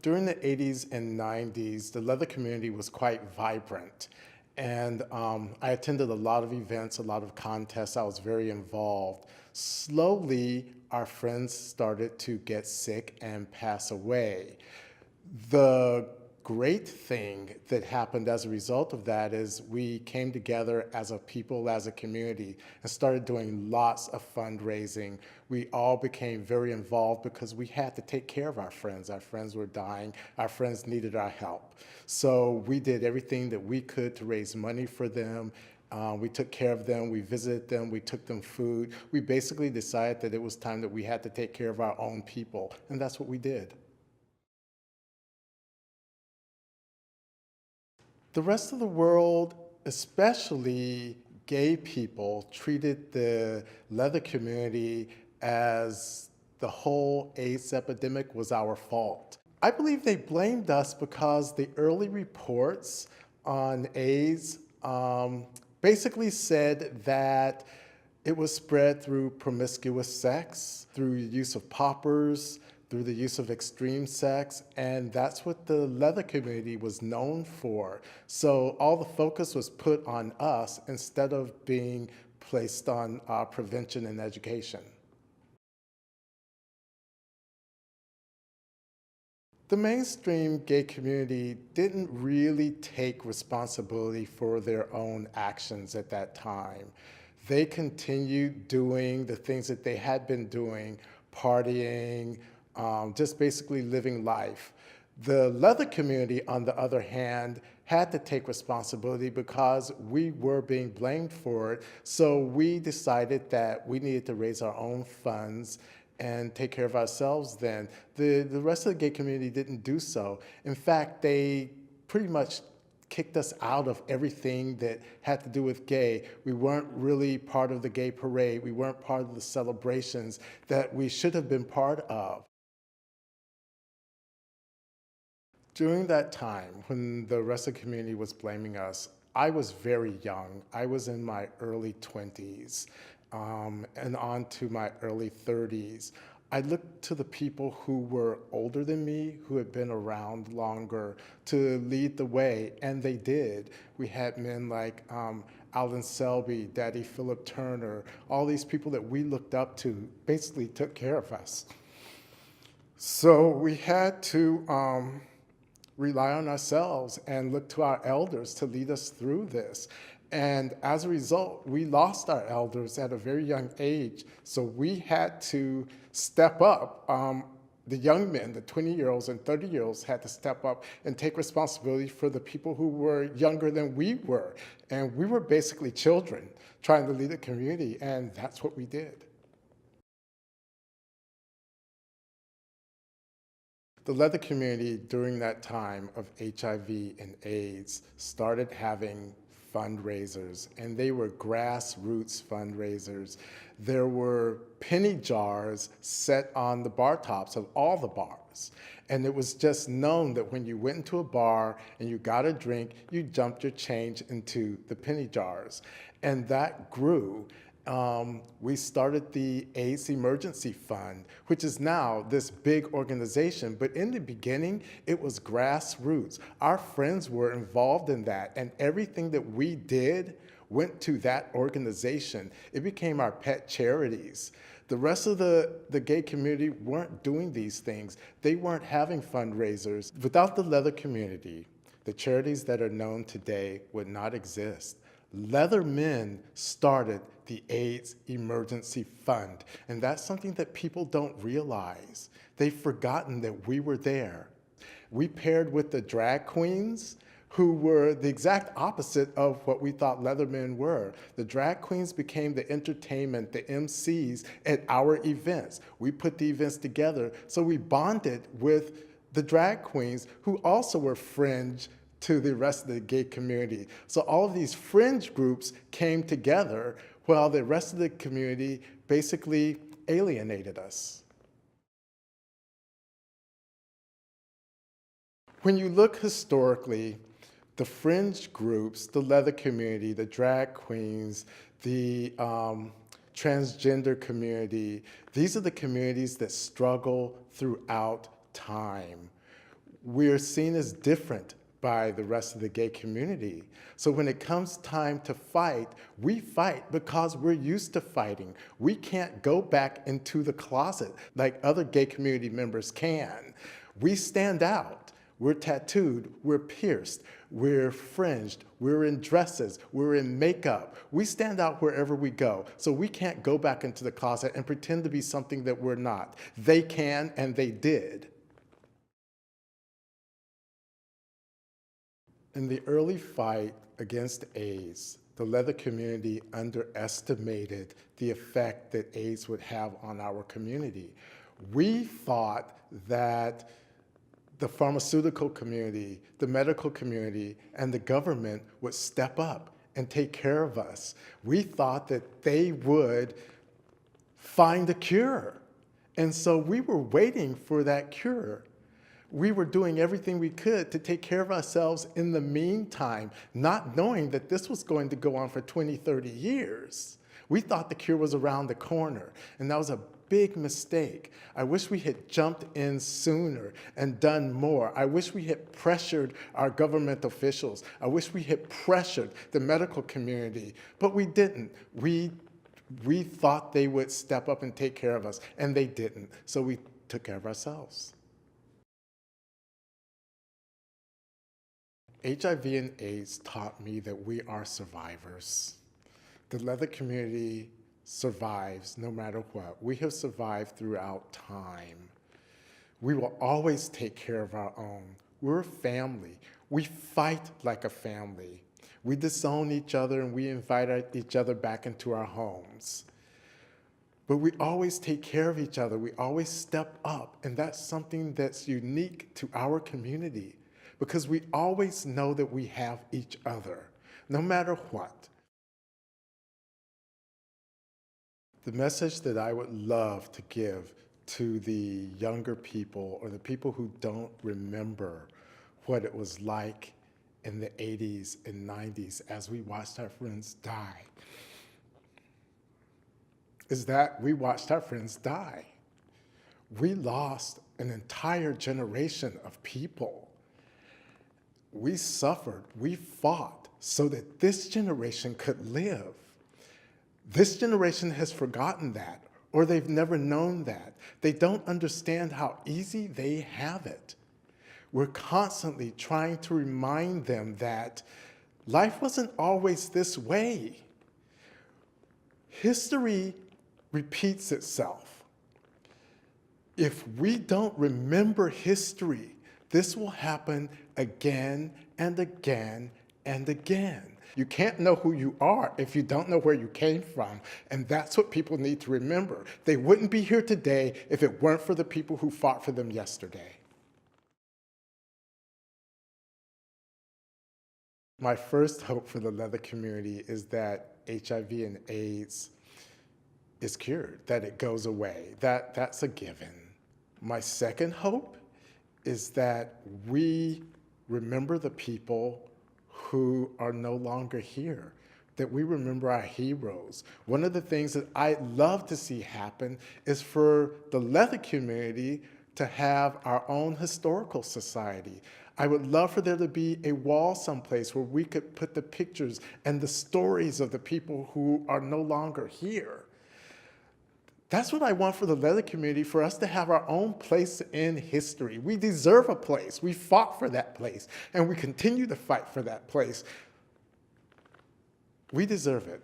During the 80s and 90s, the leather community was quite vibrant. And I attended a lot of events, a lot of contests. I was very involved. Slowly, our friends started to get sick and pass away. The great thing that happened as a result of that is we came together as a people, as a community, and started doing lots of fundraising. We all became very involved because we had to take care of our friends. Our friends were dying. Our friends needed our help. So we did everything that we could to raise money for them. We took care of them, we visited them, we took them food. We basically decided that it was time that we had to take care of our own people, and that's what we did. The rest of the world, especially gay people, treated the leather community as the whole AIDS epidemic was our fault. I believe they blamed us because the early reports on AIDS basically said that it was spread through promiscuous sex, through the use of poppers, through the use of extreme sex, and that's what the leather community was known for. So all the focus was put on us instead of being placed on prevention and education. The mainstream gay community didn't really take responsibility for their own actions at that time. They continued doing the things that they had been doing, partying, just basically living life. The leather community, on the other hand, had to take responsibility because we were being blamed for it. So we decided that we needed to raise our own funds and take care of ourselves then. The rest of the gay community didn't do so. In fact, they pretty much kicked us out of everything that had to do with gay. We weren't really part of the gay parade. We weren't part of the celebrations that we should have been part of. During that time, when the rest of the community was blaming us, I was very young. I was in my early 20s and on to my early 30s. I looked to the people who were older than me, who had been around longer, to lead the way, and they did. We had men like Alvin Selby, Daddy Philip Turner, all these people that we looked up to basically took care of us. So we had to rely on ourselves and look to our elders to lead us through this. And as a result, we lost our elders at a very young age. So we had to step up. The young men, the 20-year-olds and 30-year-olds had to step up and take responsibility for the people who were younger than we were. And we were basically children trying to lead a community, and that's what we did. The leather community during that time of HIV and AIDS started having fundraisers, and they were grassroots fundraisers. There were penny jars set on the bar tops of all the bars. And it was just known that when you went into a bar and you got a drink, you dumped your change into the penny jars. And that grew. We started the AIDS Emergency Fund, which is now this big organization. But in the beginning, it was grassroots. Our friends were involved in that, and everything that we did went to that organization. It became our pet charities. The rest of the gay community weren't doing these things. They weren't having fundraisers. Without the leather community, the charities that are known today would not exist. Leather men started the AIDS Emergency Fund, and that's something that people don't realize. They've forgotten that we were there. We paired with the drag queens, who were the exact opposite of what we thought leather men were. The drag queens became the entertainment, the MCs at our events. We put the events together, so we bonded with the drag queens, who also were fringe to the rest of the gay community. So all of these fringe groups came together while the rest of the community basically alienated us. When you look historically, the fringe groups, the leather community, the drag queens, the transgender community, these are the communities that struggle throughout time. we're seen as different by the rest of the gay community. So when it comes time to fight, we fight because we're used to fighting. We can't go back into the closet like other gay community members can. We stand out. We're tattooed, we're pierced, we're fringed, we're in dresses, we're in makeup. We stand out wherever we go. So we can't go back into the closet and pretend to be something that we're not. They can, and they did. In the early fight against AIDS, the leather community underestimated the effect that AIDS would have on our community. We thought that the pharmaceutical community, the medical community, and the government would step up and take care of us. We thought that they would find a cure. And so we were waiting for that cure. We were doing everything we could to take care of ourselves in the meantime, not knowing that this was going to go on for 20, 30 years. We thought the cure was around the corner, and that was a big mistake. I wish we had jumped in sooner and done more. I wish we had pressured our government officials. I wish we had pressured the medical community, but we didn't. We thought they would step up and take care of us, and they didn't. So we took care of ourselves. HIV and AIDS taught me that we are survivors. The leather community survives no matter what. We have survived throughout time. We will always take care of our own. We're a family. We fight like a family. We disown each other and we invite each other back into our homes. But we always take care of each other. We always step up, and that's something that's unique to our community because we always know that we have each other, no matter what. The message that I would love to give to the younger people or the people who don't remember what it was like in the 80s and 90s as we watched our friends die is that we watched our friends die. We lost an entire generation of people. We suffered, we fought so that this generation could live. This generation has forgotten that, or they've never known that. They don't understand how easy they have it. We're constantly trying to remind them that life wasn't always this way. History repeats itself. If we don't remember history, this will happen again and again and again. You can't know who you are if you don't know where you came from, and that's what people need to remember. They wouldn't be here today if it weren't for the people who fought for them yesterday. My first hope for the leather community is that HIV and AIDS is cured, that it goes away. That's a given. My second hope is that we remember the people who are no longer here, that we remember our heroes. One of the things that I'd love to see happen is for the leather community to have our own historical society. I would love for there to be a wall someplace where we could put the pictures and the stories of the people who are no longer here. That's what I want for the leather community, for us to have our own place in history. We deserve a place. We fought for that place, and we continue to fight for that place. We deserve it.